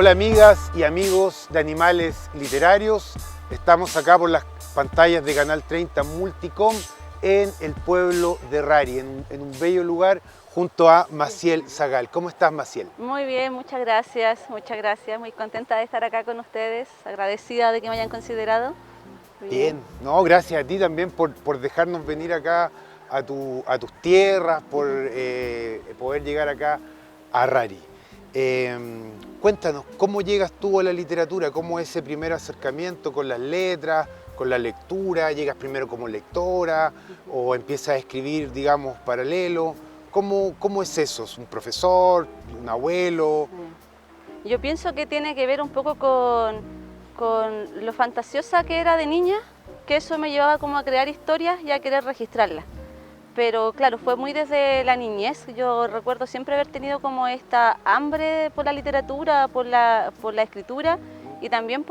Hola amigas y amigos de Animales Literarios, estamos acá por las pantallas de Canal 30 Multicom en el pueblo de Rari, en un bello lugar junto a Maciel Zagal. ¿Cómo estás, Maciel? Muy bien, muchas gracias, muy contenta de estar acá con ustedes, agradecida de que me hayan considerado. Bien, no, gracias a ti también por dejarnos venir acá a tus tierras, por poder llegar acá a Rari. Cuéntanos, ¿cómo llegas tú a la literatura? ¿Cómo es ese primer acercamiento con las letras, con la lectura? ¿Llegas primero como lectora o empiezas a escribir, digamos, paralelo? ¿Cómo es eso? ¿Es un profesor, un abuelo? Yo pienso que tiene que ver un poco con lo fantasiosa que era de niña, que eso me llevaba como a crear historias y a querer registrarlas. Pero claro, fue muy desde la niñez. Yo recuerdo siempre haber tenido como esta hambre por la literatura, por la escritura y también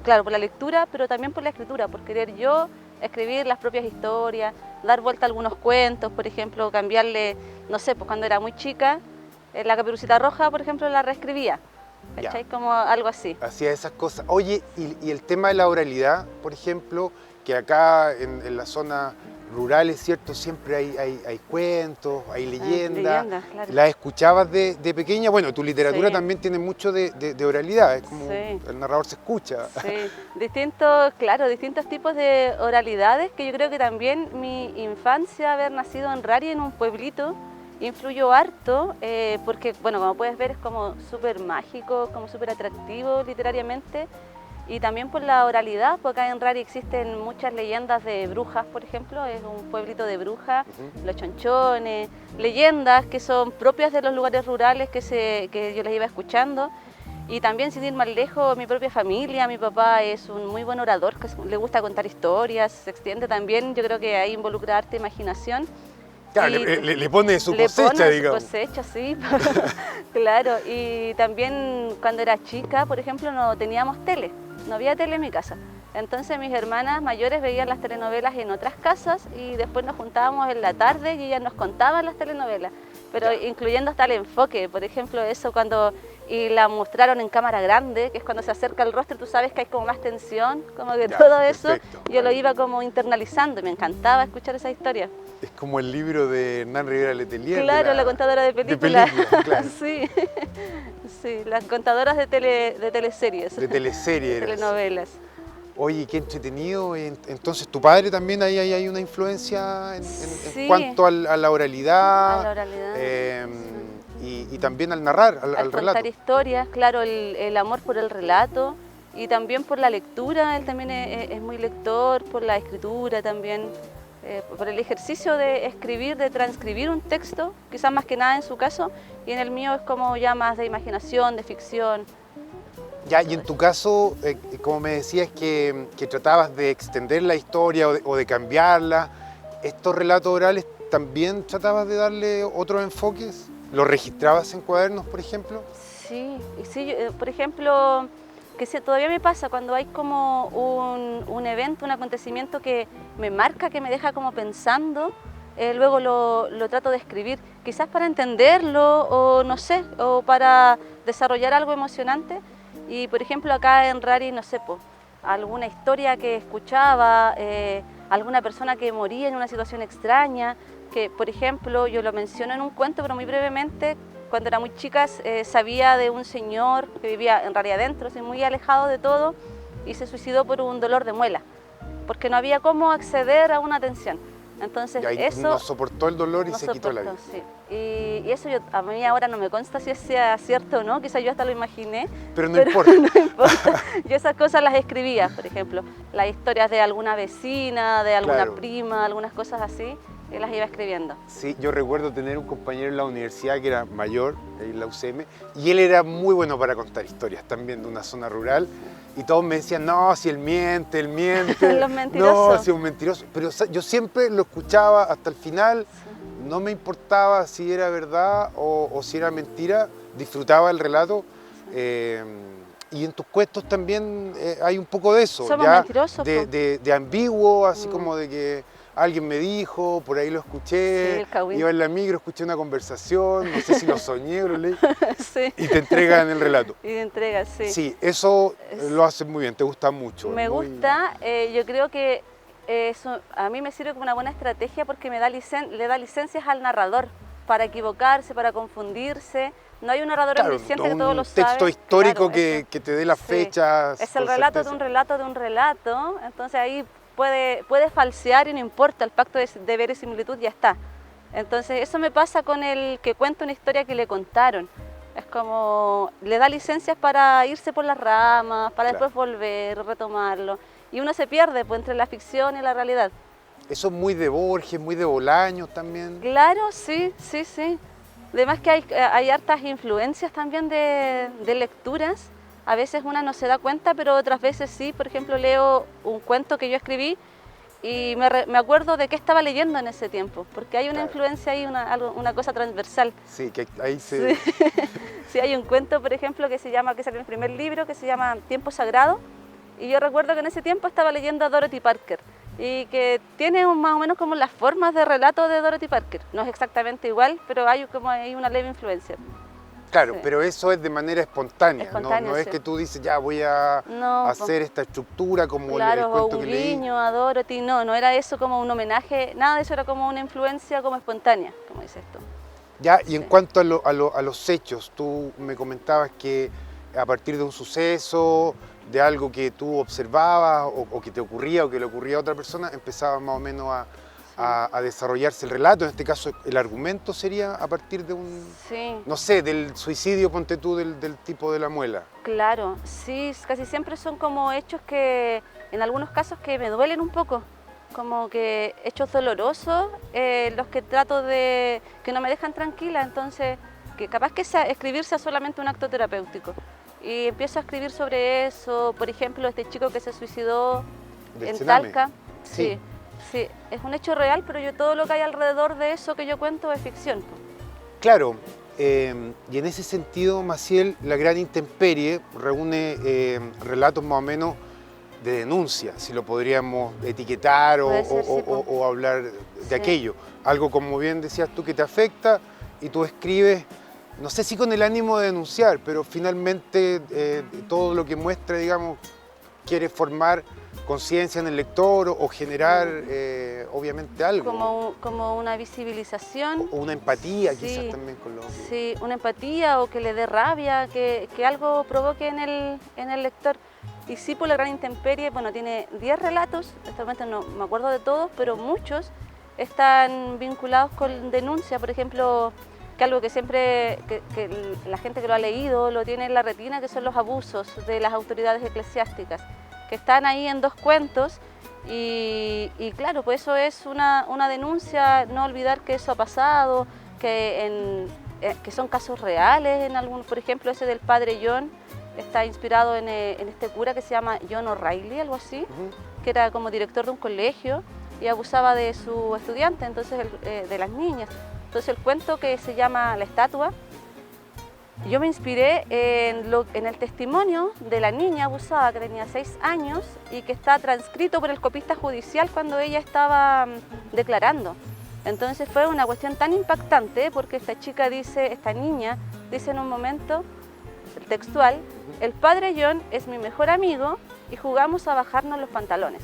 claro, por la lectura, pero también por la escritura, por querer yo escribir las propias historias, dar vuelta a algunos cuentos, por ejemplo, cambiarle, no sé, pues cuando era muy chica, la Caperucita Roja, por ejemplo, la reescribía, ¿cachai? Como algo así. Hacía esas cosas. Oye, y el tema de la oralidad, por ejemplo, que acá en la zona rural, es cierto, siempre hay cuentos, hay leyendas. Claro. ¿Las escuchabas de pequeña? Bueno, tu literatura Sí. también tiene mucho de oralidad, es como Sí. el narrador se escucha. Sí, distintos tipos de oralidades que yo creo que también mi infancia, haber nacido en Rari, en un pueblito, influyó harto, porque, bueno, como puedes ver es como súper mágico, como súper atractivo literariamente, y también por la oralidad, porque acá en Rari existen muchas leyendas de brujas, por ejemplo, es un pueblito de brujas, los chonchones, leyendas que son propias de los lugares rurales que yo les iba escuchando. Y también, sin ir más lejos, mi propia familia, mi papá es un muy buen orador, que le gusta contar historias, se extiende también, yo creo que ahí involucra harta imaginación. Claro, le pone su cosecha, digamos. Su cosecha, sí, claro. Y también cuando era chica, por ejemplo, no teníamos tele, no había tele en mi casa. Entonces mis hermanas mayores veían las telenovelas en otras casas y después nos juntábamos en la tarde y ellas nos contaban las telenovelas, pero incluyendo hasta el enfoque, por ejemplo, eso cuando... Y la mostraron en cámara grande, que es cuando se acerca el rostro, tú sabes que hay como más tensión, como que todo eso, yo lo iba como internalizando y me encantaba escuchar esa historia. Es como el libro de Hernán Rivera Letelier. Claro, la contadora de películas. Claro. Sí, sí, las contadoras de teleseries. De teleseries. De telenovelas. Oye, qué entretenido. Entonces, ¿tu padre también ahí hay una influencia en Sí, cuanto a la oralidad? A la oralidad. Y también al narrar, al relato. Contar historias, claro, el amor por el relato y también por la lectura. Él también es muy lector, por la escritura también, por el ejercicio de escribir, de transcribir un texto, quizás más que nada en su caso, y en el mío es como ya más de imaginación, de ficción. Ya, y en tu caso, como me decías que tratabas de extender la historia o de cambiarla, ¿estos relatos orales también tratabas de darle otros enfoques? ¿Los registrabas en cuadernos, por ejemplo? Sí, por ejemplo, todavía me pasa cuando hay como un evento, un acontecimiento que me marca, que me deja como pensando, luego lo trato de escribir, quizás para entenderlo o no sé, o para desarrollar algo emocionante. Y por ejemplo acá en Rari, no sé, alguna historia que escuchaba, alguna persona que moría en una situación extraña, que por ejemplo yo lo menciono en un cuento, pero muy brevemente, cuando era muy chica sabía de un señor que vivía en Rari adentro, muy alejado de todo, y se suicidó por un dolor de muela, porque no había cómo acceder a una atención. Entonces eso no soportó el dolor y se quitó la vida. Sí. Y eso a mí ahora no me consta si sea cierto o no, quizás yo hasta lo imaginé. Pero no importa. No importa. Yo esas cosas las escribía, por ejemplo, las historias de alguna vecina, de alguna prima, algunas cosas así, y las iba escribiendo. Sí, yo recuerdo tener un compañero en la universidad que era mayor, en la UCM, y él era muy bueno para contar historias, también de una zona rural. Y todos me decían, no, si él miente. Los mentirosos. No, si es un mentiroso. Pero yo siempre lo escuchaba hasta el final, no me importaba si era verdad o si era mentira, disfrutaba el relato. Y en tus cuentos también hay un poco de eso, Somos ya mentirosos, de ambiguo, así como de que alguien me dijo, por ahí lo Sí, escuché, el Kawin. iba en la micro, escuché una conversación, no sé si lo soñé o lo leí, Sí. y te entregan el relato. Y de entrega, sí. Sí, eso Es- lo haces muy bien, te gusta mucho. Me es muy- gusta, yo creo que eso a mí me sirve como una buena estrategia porque le da licencias al narrador para equivocarse, para confundirse. No hay un narrador Claro, omnisciente que todo lo un sabe. texto histórico Claro, que te dé las sí. fechas. Es el con relato de certeza. un relato de un relato, entonces ahí puede falsear y no importa, el pacto de verosimilitud ya está. Entonces eso me pasa con el que cuenta una historia que le contaron. Es como, le da licencias para irse por las ramas, para Claro. después volver, retomarlo. Y uno se pierde pues, entre la ficción y la realidad. Eso es muy de Borges, muy de Bolaños también. Claro, sí, sí, sí. Además que hay hartas influencias también de lecturas. A veces una no se da cuenta, pero otras veces sí. Por ejemplo, leo un cuento que yo escribí y me acuerdo de qué estaba leyendo en ese tiempo, porque hay una Claro. influencia ahí, una cosa transversal. Sí, que ahí se... Sí. Sí, hay un cuento, por ejemplo, que salió en el primer libro, que se llama Tiempo Sagrado, y yo recuerdo que en ese tiempo estaba leyendo a Dorothy Parker, y que tiene más o menos como las formas de relato de Dorothy Parker. No es exactamente igual, pero hay una leve influencia. Claro, Sí. pero eso es de manera espontánea, Espontánea, no es sí. que tú dices, ya voy a No, hacer esta estructura como el claro, o cuento un que leí. guiño a Dorothy, no era eso como un homenaje, nada de eso, era como una influencia como espontánea, como dices tú. Ya, y en Sí. cuanto a los hechos, tú me comentabas que a partir de un suceso, de algo que tú observabas o que te ocurría o que le ocurría a otra persona, empezabas más o menos a desarrollarse el relato. En este caso, el argumento sería a partir de un, Sí. no sé, del suicidio, ponte tú, del tipo de la muela. Claro, sí, casi siempre son como hechos que, en algunos casos, que me duelen un poco, como que hechos dolorosos, los que que no me dejan tranquila, entonces, que capaz que escribir sea solamente un acto terapéutico. Y empiezo a escribir sobre eso, por ejemplo, este chico que se suicidó Del en cename. Talca, Sí. sí, sí, es un hecho real, pero todo lo que hay alrededor de eso que yo cuento es ficción. Claro, y en ese sentido, Maciel, La Gran Intemperie reúne relatos más o menos de denuncia, si lo podríamos etiquetar Puede ser, sí, o hablar de Sí. aquello. Algo, como bien decías tú, que te afecta y tú escribes, no sé si con el ánimo de denunciar, pero finalmente todo lo que muestra, digamos, quiere formar conciencia en el lector o generar, obviamente, algo. Como una visibilización. O una empatía, Sí, quizás también con lo que... Sí, una empatía o que le dé rabia, que algo provoque en el lector. Y sí, por La Gran Intemperie, bueno, tiene 10 relatos, en este momento no me acuerdo de todos, pero muchos están vinculados con denuncia, por ejemplo, que algo que siempre, que la gente que lo ha leído lo tiene en la retina, que son los abusos de las autoridades eclesiásticas, que están ahí en 2 cuentos. Y claro, pues eso es una denuncia, no olvidar que eso ha pasado, que son casos reales, en algunos, por ejemplo, ese del padre John está inspirado en este cura que se llama John O'Reilly, algo así, Ujú. que era como director de un colegio y abusaba de su estudiante, entonces de las niñas. Entonces el cuento, que se llama La estatua, yo me inspiré en el testimonio de la niña abusada, que tenía 6 años y que está transcrito por el copista judicial cuando ella estaba declarando. Entonces fue una cuestión tan impactante porque esta niña dice en un momento textual: el padre John es mi mejor amigo y jugamos a bajarnos los pantalones.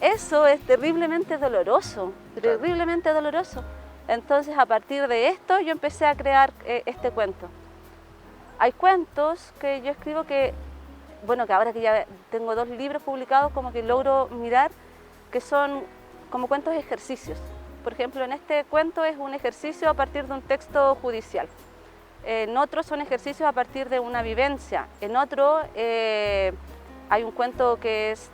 Eso es terriblemente doloroso, terriblemente doloroso. Entonces, a partir de esto, yo empecé a crear este cuento. Hay cuentos que yo escribo que ahora que ya tengo 2 libros publicados, como que logro mirar, que son como cuentos ejercicios. Por ejemplo, en este cuento es un ejercicio a partir de un texto judicial. En otros son ejercicios a partir de una vivencia. En otro hay un cuento que es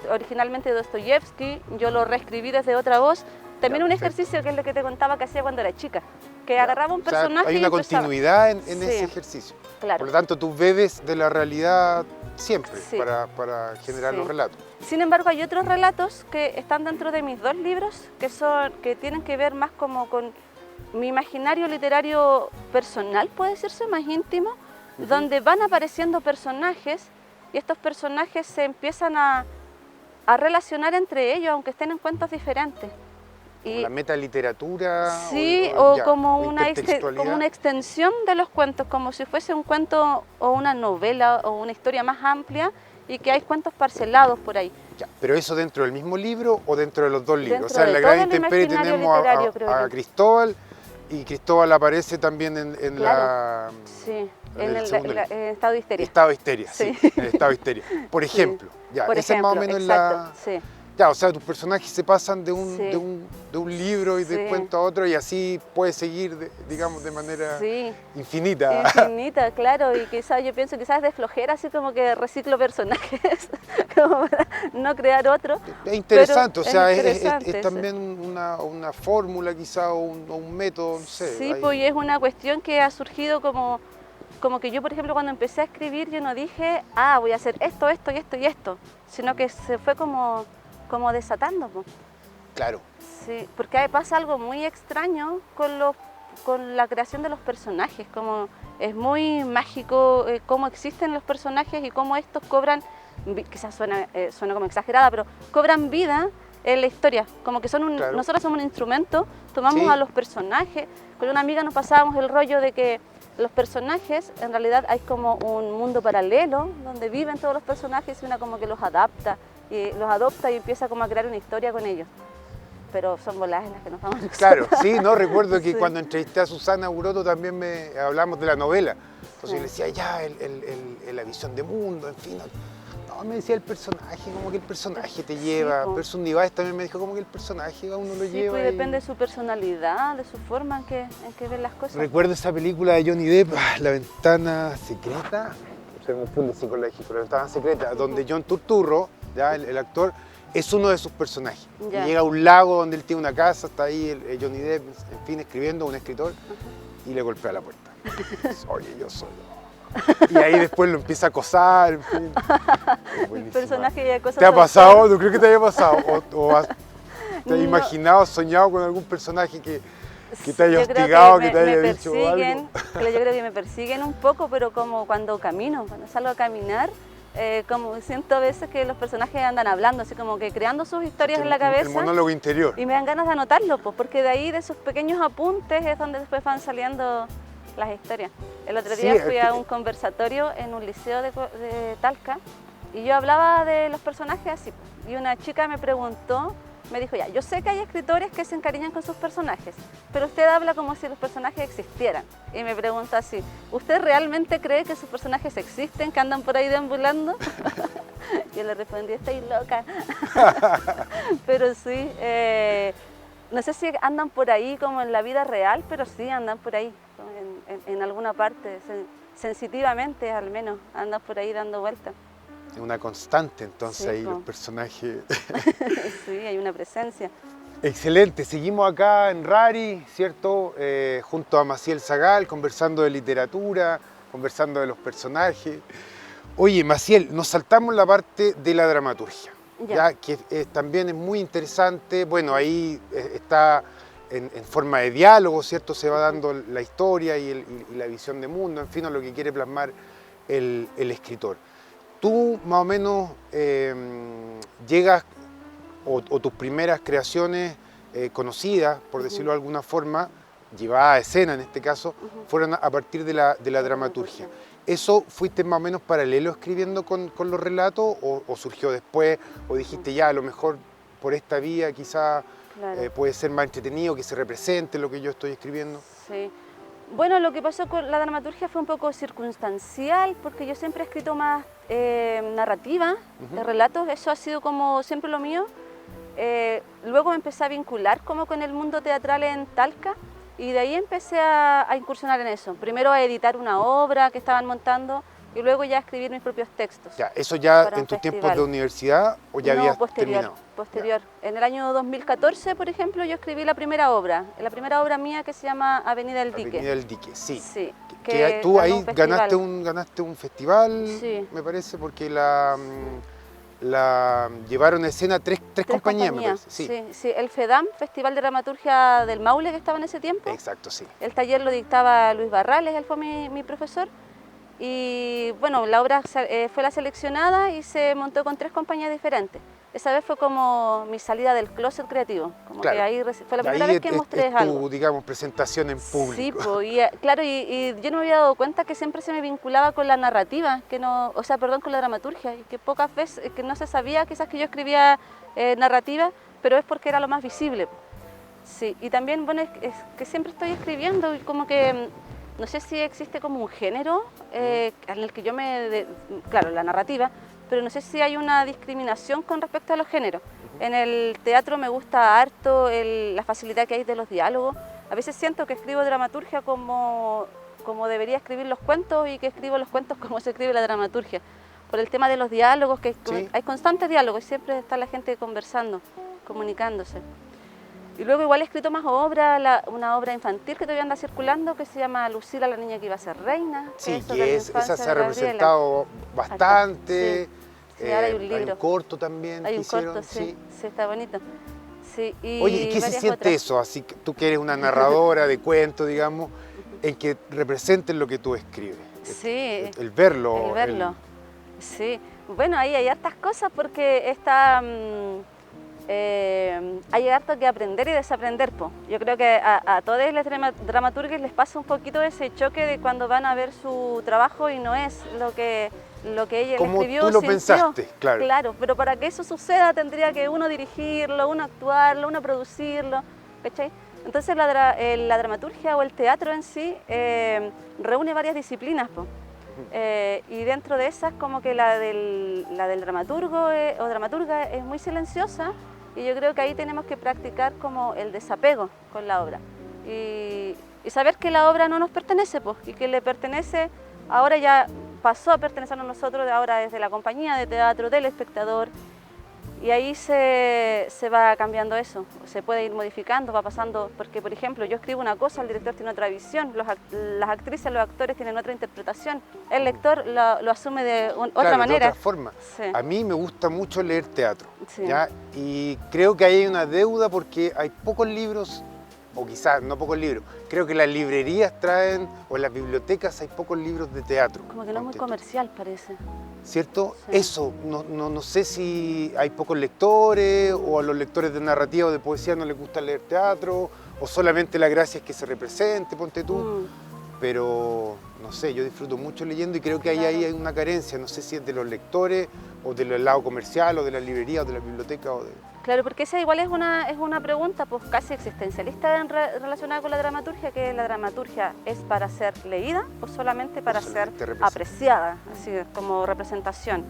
originalmente de Dostoyevsky, yo lo reescribí desde otra voz. También Ya, un perfecto. ejercicio que es lo que te contaba que hacía cuando era chica, que Ya. agarraba un O sea, personaje hay y una empezaba. continuidad en Sí, ese ejercicio. claro. Por lo tanto, tú bebes de la realidad siempre Sí. para generar Sí. los relatos. Sin embargo, hay otros relatos que están dentro de mis 2 libros que tienen que ver más como con mi imaginario literario personal, puede decirse, más íntimo, donde van apareciendo personajes y estos personajes se empiezan a a relacionar entre ellos, aunque estén en cuentos diferentes. Y la metaliteratura. Sí, como una extensión de los cuentos, como si fuese un cuento o una novela o una historia más amplia y que hay cuentos parcelados por ahí. Ya, ¿pero eso dentro del mismo libro o dentro de los dos libros? Dentro o sea, en La Gran Intemperie tenemos a Cristóbal, y Cristóbal aparece también en claro, sí, en el estado de histeria. Estado de histeria, sí, en el estado de histeria. Por ejemplo, ya, esa es más o menos exacto, sí. Ya, o sea, tus personajes se pasan de un libro y de cuento a otro y así puedes seguir, digamos, de manera infinita. Infinita, claro, y quizás yo pienso quizás de flojera, así como que reciclo personajes, como para no crear otro. Es interesante, o sea, es también una fórmula quizá o un método, no sé. Sí, pues y es una cuestión que ha surgido como que yo, por ejemplo, cuando empecé a escribir, yo no dije, voy a hacer esto, esto y esto y esto, sino que se fue como desatando. Po. Claro. Sí, porque pasa algo muy extraño con la creación de los personajes, como es muy mágico cómo existen los personajes y cómo estos cobran, quizás suena como exagerada, pero cobran vida en la historia, como que son claro. Nosotros somos un instrumento, tomamos a los personajes, con una amiga nos pasábamos el rollo de que los personajes, en realidad hay como un mundo paralelo donde viven todos los personajes y una como que los adapta y los adopta y empieza como a crear una historia con ellos. Pero son voladas en las que nos vamos nosotros. Claro, sí, no, recuerdo que cuando entrevisté a Susana Uroto también hablamos de la novela. Entonces yo le decía, ya, la visión de mundo, en fin. No, me decía el personaje, como que el personaje te lleva. Person Niváez también me dijo como que el personaje a uno lo lleva. Pues depende de su personalidad, de su forma en que ven las cosas. Recuerdo esa película de Johnny Depp, La Ventana Secreta, se me confunde psicológico, La Ventana Secreta, donde John Turturro, ya el actor, es uno de sus personajes. Y llega a un lago donde él tiene una casa, está ahí Johnny Depp, en fin, escribiendo, un escritor, y le golpea la puerta. Oye, yo solo. Y ahí después lo empieza a acosar, en fin. El personaje ya acosa. ¿Te ha pasado? ¿Tú crees que te haya pasado? ¿Te has imaginado, soñado con algún personaje que te haya hostigado, que te haya dicho algo? Yo creo que me persiguen un poco, pero como cuando salgo a caminar, como siento a veces que los personajes andan hablando, así como que creando sus historias en la cabeza. El monólogo interior. Y me dan ganas de anotarlo, pues, porque de ahí, de esos pequeños apuntes, es donde después van saliendo las historias. El otro día fui a un conversatorio en un liceo de Talca y yo hablaba de los personajes así. Y una chica me preguntó, me dijo, yo sé que hay escritores que se encariñan con sus personajes, pero usted habla como si los personajes existieran. Y me pregunta así, ¿usted realmente cree que sus personajes existen, que andan por ahí deambulando? Yo le respondí, estoy loca. Pero sí, no sé si andan por ahí como en la vida real, pero sí andan por ahí, en alguna parte, sensitivamente al menos, andan por ahí dando vueltas. Es una constante entonces ahí los personajes. Sí, hay una presencia. Excelente, seguimos acá en Rari, ¿cierto? Junto a Maciel Zagal, conversando de literatura, conversando de los personajes. Oye, Maciel, nos saltamos la parte de la dramaturgia, ya que también es muy interesante. Bueno, ahí está en forma de diálogo, ¿cierto? Se va dando la historia y la visión de mundo, en fin, a lo que quiere plasmar el escritor. Tú más o menos llegas, o tus primeras creaciones conocidas, por decirlo de alguna forma, llevadas a escena en este caso, fueron a partir de la dramaturgia. ¿Eso fuiste más o menos paralelo escribiendo con los relatos o surgió después? ¿O dijiste ya, a lo mejor por esta vía quizá puede ser más entretenido, que se represente lo que yo estoy escribiendo? Sí. Bueno, lo que pasó con la dramaturgia fue un poco circunstancial, porque yo siempre he escrito más narrativa, de relatos, eso ha sido como siempre lo mío. Luego me empecé a vincular como con el mundo teatral en Talca y de ahí empecé a incursionar en eso. Primero a editar una obra que estaban montando y luego ya a escribir mis propios textos. Ya, ¿eso ya en tus tiempos de universidad o ya habías terminado? Posterior. En el año 2014, por ejemplo, yo escribí la primera obra mía que se llama Avenida del Dique. Avenida del Dique, sí. Sí. Que tú ahí ganaste un festival, me parece, porque la llevaron a escena tres compañías, me parece. Sí, el FEDAM, Festival de Dramaturgia del Maule, que estaba en ese tiempo. Exacto, sí. El taller lo dictaba Luis Barrales, él fue mi profesor. Y bueno, la obra fue la seleccionada y se montó con 3 compañías diferentes. esa vez fue como mi salida del closet creativo, como Claro. que ahí fue la primera Ahí vez que mostré es tu, algo. digamos, presentación en público. Sí, pues, claro, y yo no me había dado cuenta que siempre se me vinculaba con la narrativa, que no, o sea, perdón, con la dramaturgia, y que pocas veces, que no se sabía quizás que yo escribía narrativa, pero es porque era lo más visible. Sí, y también, bueno, es que siempre estoy escribiendo y como que, no sé si existe como un género en el que yo claro, la narrativa, pero no sé si hay una discriminación con respecto a los géneros. En el teatro me gusta harto la facilidad que hay de los diálogos. A veces siento que escribo dramaturgia como debería escribir los cuentos y que escribo los cuentos como se escribe la dramaturgia. Por el tema de los diálogos, que Sí. hay constantes diálogos y siempre está la gente conversando, comunicándose. Y luego igual he escrito más obras, una obra infantil que todavía anda circulando que se llama Lucila, la niña que iba a ser reina. Sí, eso de la esa infancia se de ha Gabriela. representado bastante. Sí. Sí, ahora hay un Hay libro. un corto también Hay que un hicieron. corto, sí, está bonito. Sí, y Oye, ¿y qué se varias siente otras. eso? Así que tú que eres una narradora de cuentos, digamos, en que representen lo que tú escribes. Sí, El verlo. el verlo. Sí, bueno, ahí hay hartas cosas porque está, hay harto que aprender y desaprender. Po. Yo creo que a todos los dramaturgos les pasa un poquito ese choque de cuando van a ver su trabajo y no es lo que ella Como escribió, tú lo sintió. pensaste, claro. Claro, pero para que eso suceda tendría que uno dirigirlo, uno actuarlo, uno producirlo, ¿cachai? Entonces la dramaturgia o el teatro en sí reúne varias disciplinas, po. Y dentro de esas como que la del dramaturgo o dramaturga es muy silenciosa y yo creo que ahí tenemos que practicar como el desapego con la obra y saber que la obra no nos pertenece, pues, y que le pertenece, ahora ya pasó a pertenecernos a nosotros, ahora desde la compañía de teatro, del espectador. Y ahí se va cambiando eso, se puede ir modificando, va pasando, porque por ejemplo yo escribo una cosa, el director tiene otra visión, las actrices, los actores tienen otra interpretación, el lector lo asume de otra manera. De otra forma. Sí. A mí me gusta mucho leer teatro, Sí. ¿ya? Y creo que ahí hay una deuda porque hay pocos libros, o quizás no pocos libros, creo que las librerías traen, o en las bibliotecas hay pocos libros de teatro. Como que no es muy comercial, parece. ¿Cierto? Sí. Eso, no sé si hay pocos lectores o a los lectores de narrativa o de poesía no les gusta leer teatro o solamente la gracia es que se represente, ponte tú. Pero no sé, yo disfruto mucho leyendo y creo que ahí hay una carencia, no sé si es de los lectores o del lado comercial o de las librerías o de la biblioteca o de... Claro, porque esa igual es una pregunta pues casi existencialista relacionada con la dramaturgia, que la dramaturgia es para ser leída o solamente para ser apreciada, así como representación.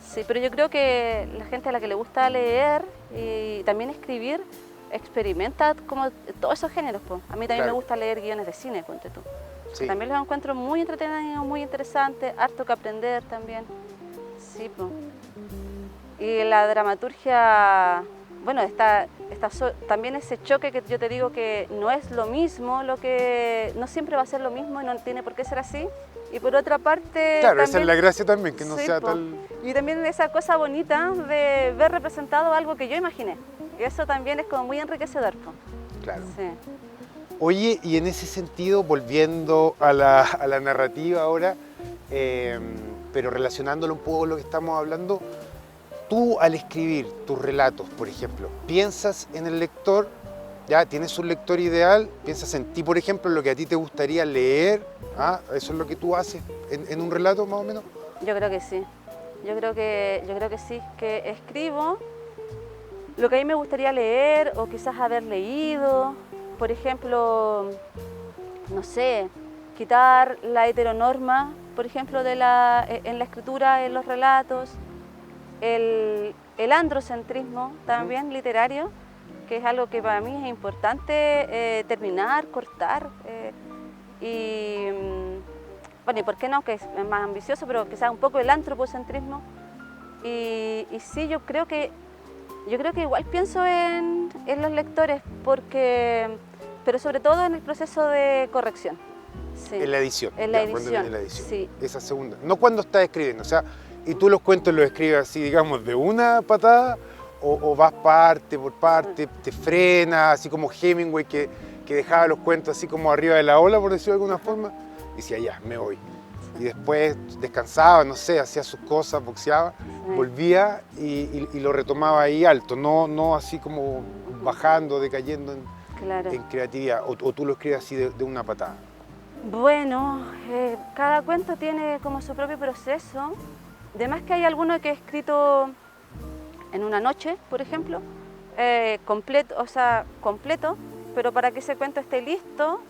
Sí, pero yo creo que la gente a la que le gusta leer y también escribir experimenta como todos esos géneros. Pues. A mí también me gusta leer guiones de cine, ponte tú. Sí. También los encuentro muy entretenidos, muy interesantes, harto que aprender también. Sí, pues. Y la dramaturgia, bueno, también ese choque que yo te digo que no es lo mismo, no siempre va a ser lo mismo y no tiene por qué ser así. Y por otra parte... Claro, también, esa es la gracia también, que no sea tal... Y también esa cosa bonita de ver representado algo que yo imaginé. Y eso también es como muy enriquecedor. Claro. Sí. Oye, y en ese sentido, volviendo a la narrativa ahora, pero relacionándolo un poco con lo que estamos hablando, tú al escribir tus relatos, por ejemplo, ¿piensas en el lector? ¿Ya tienes un lector ideal? ¿Piensas en ti, por ejemplo, en lo que a ti te gustaría leer? ¿Ah? ¿Eso es lo que tú haces en un relato, más o menos? Yo creo que sí. Yo creo que sí, que escribo lo que a mí me gustaría leer o quizás haber leído. Por ejemplo, no sé, quitar la heteronorma, por ejemplo, en la escritura, en los relatos. El androcentrismo también literario, que es algo que para mí es importante terminar, cortar. Bueno, y por qué no, que es más ambicioso, pero quizás un poco el antropocentrismo. Y sí, yo creo que igual pienso en los lectores, pero sobre todo en el proceso de corrección. Sí. En la edición. En la edición, sí. Esa segunda. No cuando estás escribiendo, o sea, y tú los cuentos los escribes así, digamos, de una patada, o vas parte por parte, te frenas, así como Hemingway que dejaba los cuentos así como arriba de la ola, por decirlo de alguna forma, y decía, ya, me voy. y después descansaba, no sé, hacía sus cosas, boxeaba, volvía y lo retomaba ahí alto, no así como bajando, decayendo Claro. en creatividad, o tú lo escribes así de una patada. Bueno, cada cuento tiene como su propio proceso. Además que hay alguno que he escrito en una noche, por ejemplo, completo, pero para que ese cuento esté listo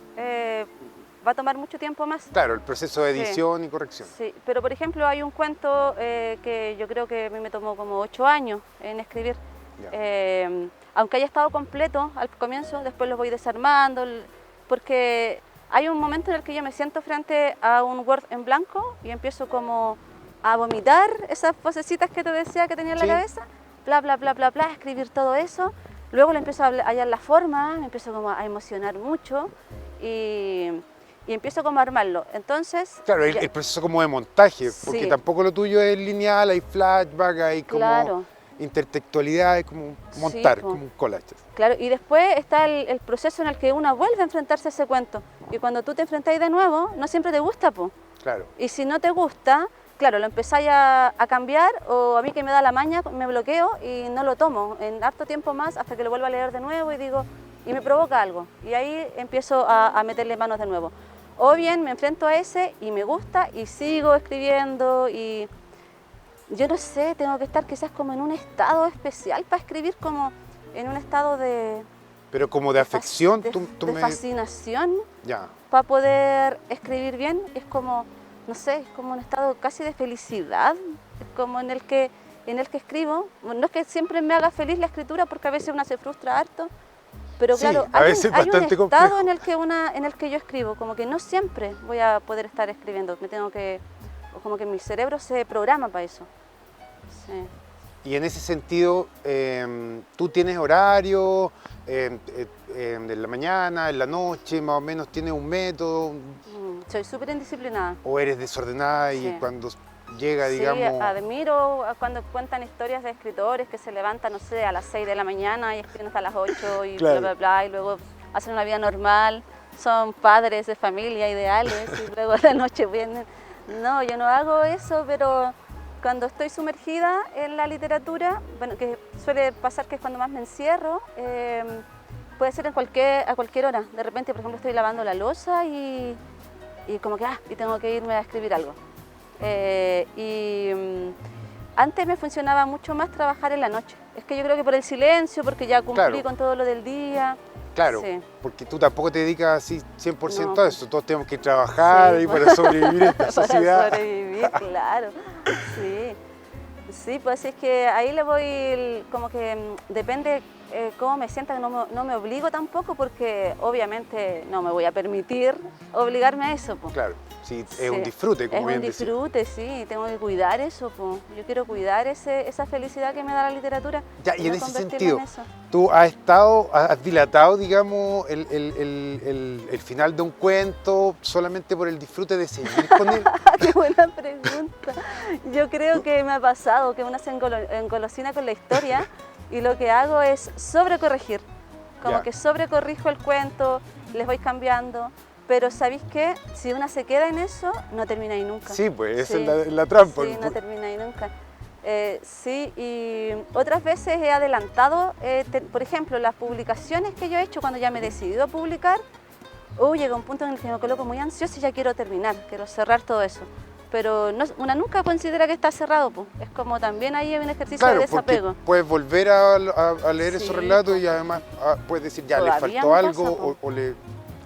va a tomar mucho tiempo más. Claro, el proceso de edición y corrección. Sí, pero por ejemplo hay un cuento que yo creo que a mí me tomó como 8 años en escribir. Aunque haya estado completo al comienzo, después lo voy desarmando, porque hay un momento en el que yo me siento frente a un Word en blanco y empiezo como a vomitar esas vocecitas que te decía que tenía en la cabeza, bla, bla, bla, bla, bla, escribir todo eso. Luego le empiezo a hallar la forma, me empiezo como a emocionar mucho y empiezo como a armarlo. Entonces... Claro, el proceso como de montaje, porque tampoco lo tuyo es lineal, hay flashback, hay como intertextualidad, es como montar, como un collage. Claro, y después está el proceso en el que uno vuelve a enfrentarse a ese cuento. Y cuando tú te enfrentáis de nuevo, no siempre te gusta, po. Claro. Y si no te gusta, claro, lo empezáis a cambiar, o a mí que me da la maña, me bloqueo y no lo tomo en harto tiempo más hasta que lo vuelva a leer de nuevo y digo, y me provoca algo. Y ahí empiezo a meterle manos de nuevo. O bien me enfrento a ese y me gusta y sigo escribiendo y yo no sé, tengo que estar quizás como en un estado especial para escribir, como en un estado de... Pero como de afección, de fascinación, ya, para poder escribir bien. Es como, no sé, es como un estado casi de felicidad, como en el que escribo. No es que siempre me haga feliz la escritura, porque a veces una se frustra harto, pero claro, hay un estado en el que yo escribo, como que no siempre voy a poder estar escribiendo, como que mi cerebro se programa para eso. Sí. Y en ese sentido, ¿tú tienes horario en la mañana, en la noche, más o menos tienes un método? Soy súper indisciplinada. ¿O eres desordenada y cuando llega, digamos... Sí, admiro cuando cuentan historias de escritores que se levantan, no sé, a las 6 de la mañana y escriben hasta las 8 y bla, bla, bla, y luego hacen una vida normal, son padres de familia ideales y luego a la noche vienen. No, yo no hago eso, pero cuando estoy sumergida en la literatura, bueno, que suele pasar que es cuando más me encierro, puede ser a cualquier hora. De repente, por ejemplo, estoy lavando la loza y como que, y tengo que irme a escribir algo. Antes me funcionaba mucho más trabajar en la noche. Es que yo creo que por el silencio, porque ya cumplí con todo lo del día. Claro, porque tú tampoco te dedicas así 100% a eso, todos tenemos que trabajar ahí para sobrevivir en esta sociedad. Para sobrevivir, claro, sí, pues es que ahí le voy, como que depende cómo me sienta, que no me obligo tampoco, porque obviamente no me voy a permitir obligarme a eso. Po. Claro, sí, es un disfrute, como bien decís. Es un disfrute, sí, tengo que cuidar eso, po. Yo quiero cuidar esa felicidad que me da la literatura. Ya, y en ese sentido, tú has dilatado, digamos, el final de un cuento solamente por el disfrute de seguir con él. Qué buena pregunta. Yo creo que me ha pasado que una se engolosina con la historia y lo que hago es sobrecorregir. Como que sobrecorrijo el cuento, les voy cambiando. Pero ¿sabéis qué? Si una se queda en eso, no termina ahí nunca. Sí, pues esa es la trampa. Sí, no termina ahí nunca. Sí, y otras veces he adelantado, por ejemplo, las publicaciones que yo he hecho cuando ya me he decidido a publicar, llega un punto en el que me coloco muy ansiosa y ya quiero terminar, quiero cerrar todo eso. Pero una nunca considera que está cerrado, pues. Es como también ahí hay un ejercicio de desapego. Puedes volver a leer esos relatos y además puedes decir, ya, le faltó algo o le...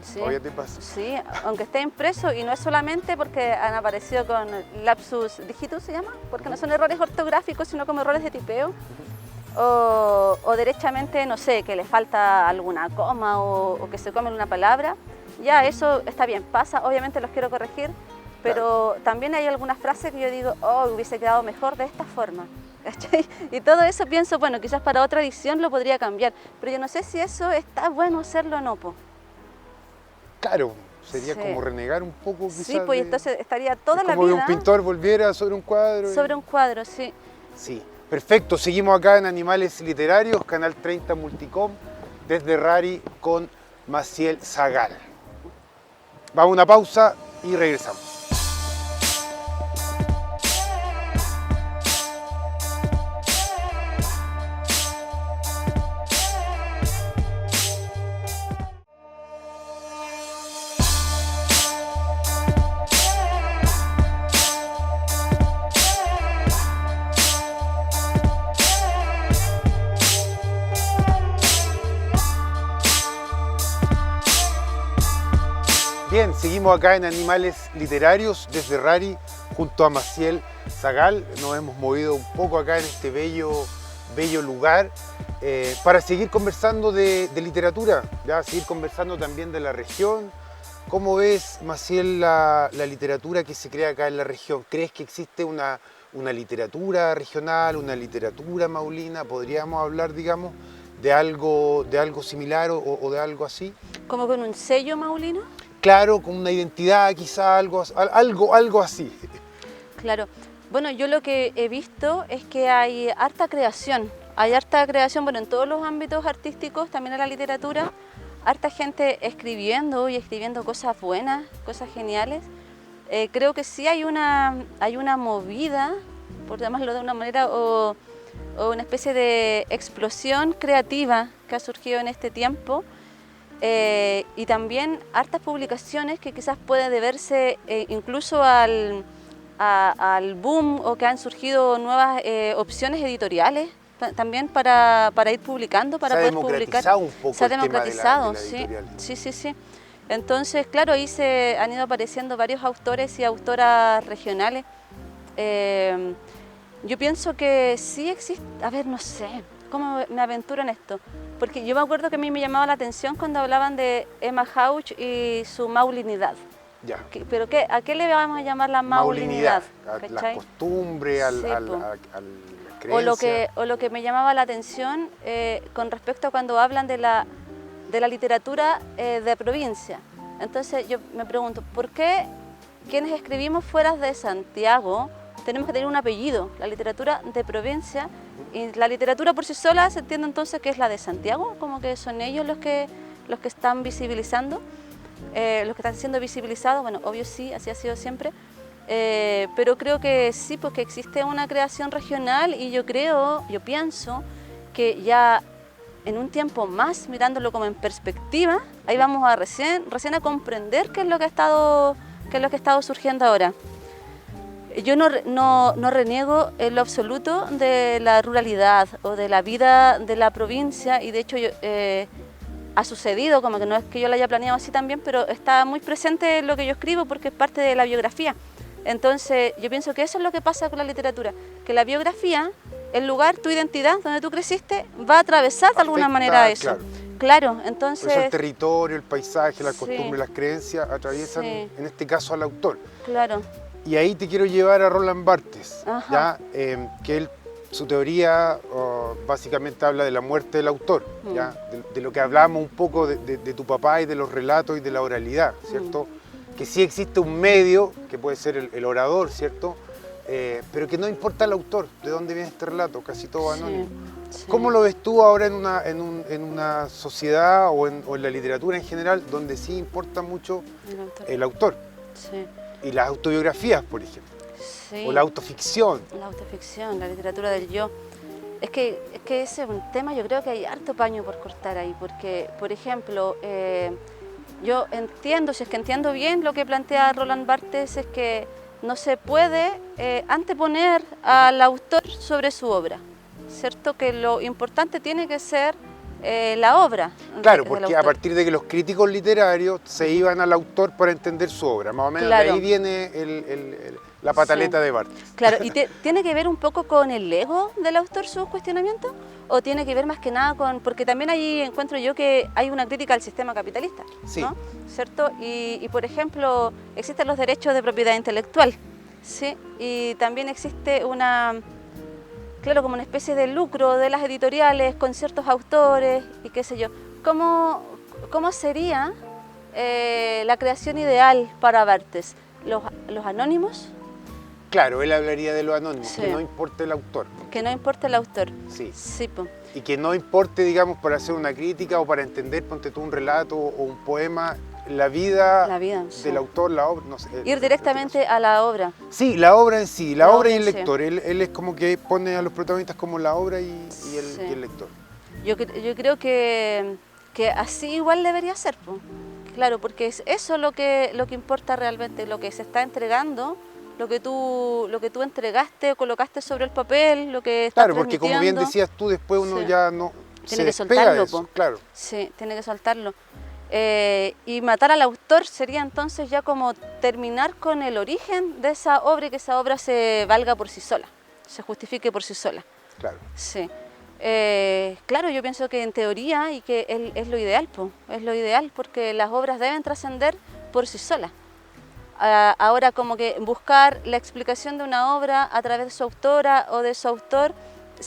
Sí, todavía te pasa. Sí, aunque esté impreso, y no es solamente porque han aparecido con lapsus digitus, se llama, porque no son errores ortográficos, sino como errores de tipeo, o derechamente, no sé, que le falta alguna coma o que se comen una palabra, ya eso está bien, pasa, obviamente los quiero corregir, pero también hay algunas frases que yo digo, hubiese quedado mejor de esta forma. ¿Cachai? Y todo eso pienso, bueno, quizás para otra edición lo podría cambiar, pero yo no sé si eso está bueno hacerlo o no, po. Claro, sería como renegar un poco quizás. Sí, pues entonces estaría toda la vida... Como que un pintor volviera sobre un cuadro. Sobre un cuadro, sí. Sí, perfecto. Seguimos acá en Animales Literarios, Canal 30 Multicom, desde Rari con Maciel Zagal. Vamos a una pausa y regresamos. Bien, seguimos acá en Animales Literarios desde Rari junto a Maciel Zagal. Nos hemos movido un poco acá en este bello lugar para seguir conversando de literatura, ¿ya? Seguir conversando también de la región. ¿Cómo ves, Maciel, la literatura que se crea acá en la región? ¿Crees que existe una literatura regional, una literatura maulina? ¿Podríamos hablar, digamos, de algo similar o de algo así? ¿Como con un sello maulino? Claro, con una identidad quizá, algo así. Claro. Bueno, yo lo que he visto es que hay harta creación. Hay harta creación, bueno, en todos los ámbitos artísticos, también en la literatura. Harta gente escribiendo y escribiendo cosas buenas, cosas geniales. Creo que sí hay una movida, por llamarlo de una manera, o una especie de explosión creativa que ha surgido en este tiempo. Y también hartas publicaciones que quizás pueden deberse incluso al boom, o que han surgido nuevas opciones editoriales también para ir publicando, para poder publicar. Se ha democratizado un poco. Se ha democratizado, el tema de la editorial. sí. Entonces, claro, ahí se han ido apareciendo varios autores y autoras regionales. Yo pienso que sí existe, a ver, no sé, ¿cómo me aventuro en esto? Porque yo me acuerdo que a mí me llamaba la atención cuando hablaban de Emma Hauch y su maulinidad. Ya. ¿Pero qué, a qué le vamos a llamar la maulinidad? A la costumbre, a la creencia. O lo que me llamaba la atención con respecto a cuando hablan de la literatura de provincia. Entonces yo me pregunto, ¿por qué quienes escribimos fuera de Santiago tenemos que tener un apellido? La literatura de provincia, y la literatura por sí sola se entiende entonces que es la de Santiago, como que son ellos los que están visibilizando. Los que están siendo visibilizados, bueno, obvio sí, así ha sido siempre, pero creo que sí, porque existe una creación regional y yo pienso que ya en un tiempo más, mirándolo como en perspectiva, ahí vamos a recién a comprender qué es lo que ha estado surgiendo ahora. Yo no reniego en lo absoluto de la ruralidad o de la vida de la provincia, y de hecho ha sucedido, como que no es que yo lo haya planeado así también, pero está muy presente en lo que yo escribo porque es parte de la biografía. Entonces yo pienso que eso es lo que pasa con la literatura, que la biografía, el lugar, tu identidad, donde tú creciste, va a atravesar de alguna manera eso. Claro, entonces... Por eso el territorio, el paisaje, las costumbres, las creencias atraviesan, en este caso, al autor. Claro. Y ahí te quiero llevar a Roland Barthes, ¿ya? Que su teoría básicamente habla de la muerte del autor, ¿ya? De lo que hablábamos un poco de tu papá y de los relatos y de la oralidad, ¿cierto? Que sí existe un medio, que puede ser el orador, ¿cierto? Pero que no importa el autor, de dónde viene este relato, casi todo anónimo. Sí. ¿Cómo lo ves tú ahora en una sociedad o en la literatura en general, donde sí importa mucho el autor? Sí. Y las autobiografías, por ejemplo. Sí. O la autoficción. La autoficción, la literatura del yo. Es que ese es un tema, yo creo que hay harto paño por cortar ahí, porque, por ejemplo, yo entiendo, si es que entiendo bien lo que plantea Roland Barthes, es que no se puede anteponer al autor sobre su obra, ¿cierto? Que lo importante tiene que ser la obra. Claro, porque a partir de que los críticos literarios se iban al autor para entender su obra, más o menos de ahí viene la pataleta de Barthes. Claro, ¿y tiene que ver un poco con el ego del autor sus cuestionamientos? ¿O tiene que ver más que nada con...? Porque también ahí encuentro yo que hay una crítica al sistema capitalista, ¿no? ¿Cierto? Y, por ejemplo, existen los derechos de propiedad intelectual, ¿sí? Y también existe una... Claro, como una especie de lucro de las editoriales con ciertos autores y qué sé yo. ¿Cómo sería la creación ideal para Barthes? ¿Los anónimos? Claro, él hablaría de los anónimos, que no importe el autor. Que no importe el autor. Sí. Sí, po. Y que no importe, digamos, para hacer una crítica o para entender, ponte tú, un relato o un poema, la vida del autor, la obra, no sé. Ir directamente a la obra. Sí, la obra en sí, la obra y el lector. Él es como que pone a los protagonistas como la obra y el lector. Yo creo que así igual debería ser, po. Claro, porque es eso lo que importa realmente, lo que se está entregando, lo que tú entregaste o colocaste sobre el papel, lo que estás Claro, porque como bien decías tú, después uno ya no tiene que soltarlo, eso, claro. Sí, tiene que soltarlo. Y matar al autor sería entonces ya como terminar con el origen de esa obra y que esa obra se valga por sí sola, se justifique por sí sola. Claro. Sí. Claro, yo pienso que en teoría y que es lo ideal, es lo ideal porque las obras deben trascender por sí solas. Ahora como que buscar la explicación de una obra a través de su autora o de su autor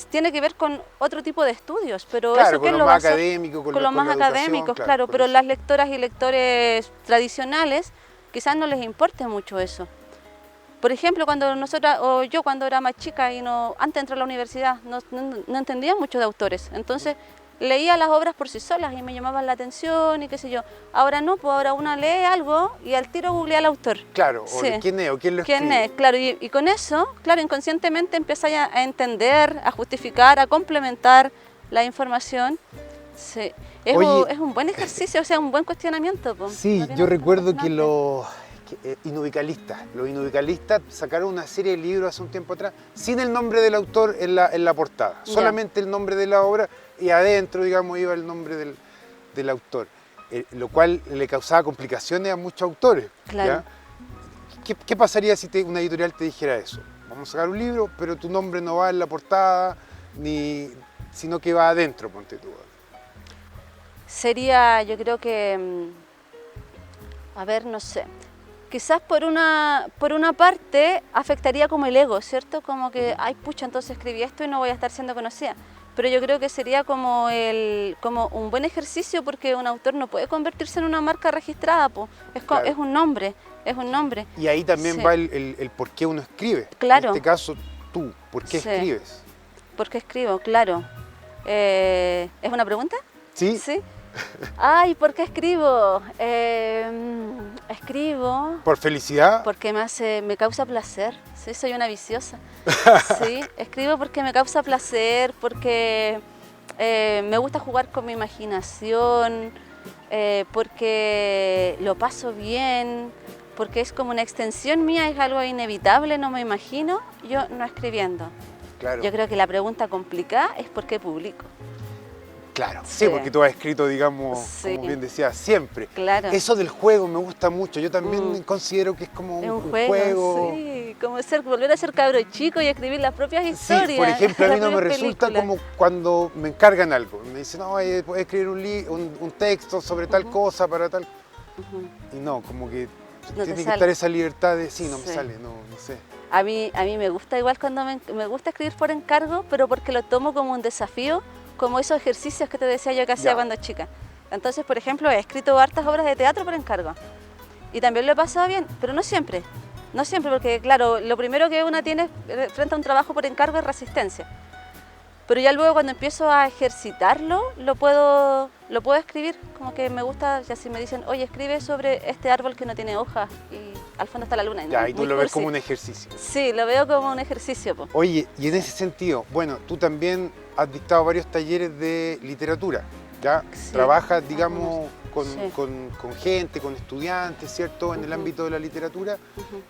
tiene que ver con otro tipo de estudios, pero Claro, eso con ¿quién lo lo va a más hacer? académico, Con con los con más la académicos, educación, claro, por pero eso. las lectoras y lectores tradicionales quizás no les importe mucho eso. Por ejemplo, cuando nosotras, o yo cuando era más chica y antes de entrar a la universidad, no entendía mucho de autores. Entonces leía las obras por sí solas y me llamaban la atención y qué sé yo. Ahora no, pues ahora uno lee algo y al tiro googlea al autor. Claro, o Sí. quién es o quién lo ¿Quién escribe. es? Claro, y con eso, claro, inconscientemente empiezas a entender, a justificar, a complementar la información. Sí. Oye, Es un buen ejercicio, o sea, un buen cuestionamiento. Po. sí, No tiene yo que ser recuerdo que fascinante. los inubicalistas sacaron una serie de libros hace un tiempo atrás sin el nombre del autor en la portada, Ya. solamente el nombre de la obra y adentro, digamos, iba el nombre del autor, lo cual le causaba complicaciones a muchos autores. Claro. ¿Ya? ¿Qué pasaría si una editorial te dijera eso? Vamos a sacar un libro, pero tu nombre no va en la portada, sino que va adentro, ponte tú. Sería, yo creo que, a ver, no sé, quizás por una parte afectaría como el ego, ¿cierto? Como que, ay, pucha, entonces escribí esto y no voy a estar siendo conocida. Pero yo creo que sería como un buen ejercicio porque un autor no puede convertirse en una marca registrada, po. Claro. Es un nombre, es un nombre. Y ahí también Sí. va el por qué uno escribe. Claro. En este caso, tú, ¿por qué Sí. escribes? ¿Por qué escribo? Claro. ¿Es una pregunta? ¿Sí? Sí. Ay, ¿por qué escribo? Escribo ¿Por felicidad? porque me causa placer. Sí, soy una viciosa. Sí, escribo porque me causa placer, porque me gusta jugar con mi imaginación, porque lo paso bien, porque es como una extensión mía, es algo inevitable, no me imagino yo no escribiendo. Claro. Yo creo que la pregunta complicada es por qué publico. Claro, sí, Sí. porque tú has escrito, digamos, Sí. como bien decías, siempre. Claro. Eso del juego me gusta mucho. Yo también Mm. considero que es como Es un un juego. sí, como volver a ser cabro chico y escribir las propias Sí, historias. por ejemplo, a mí las no me propias resulta películas. como cuando me encargan algo. Me dicen, no, puedes escribir un texto sobre tal Ujú. cosa para tal. Ujú. Y no, como que No te tiene que sale. estar esa libertad de, sí, no me Sí. sale, no sé. A mí me gusta igual cuando me gusta escribir por encargo, pero porque lo tomo como un desafío, como esos ejercicios que te decía yo que hacía Ya. cuando chica. Entonces, por ejemplo, he escrito hartas obras de teatro por encargo. Y también lo he pasado bien, pero no siempre. No siempre, porque claro, lo primero que una tiene frente a un trabajo por encargo es resistencia. Pero ya luego cuando empiezo a ejercitarlo, lo puedo escribir. Como que me gusta, ya si me dicen, oye, escribe sobre este árbol que no tiene hojas y al fondo está la luna. Ya, y tú Muy lo ves cursi. como un ejercicio. Sí, lo veo como un ejercicio. Po. Oye, y en ese sentido, bueno, tú también has dictado varios talleres de literatura, ¿ya? Sí, Trabajas, digamos, Sí. con gente, con estudiantes, ¿cierto? En el Ujú. ámbito de la literatura. Ujú.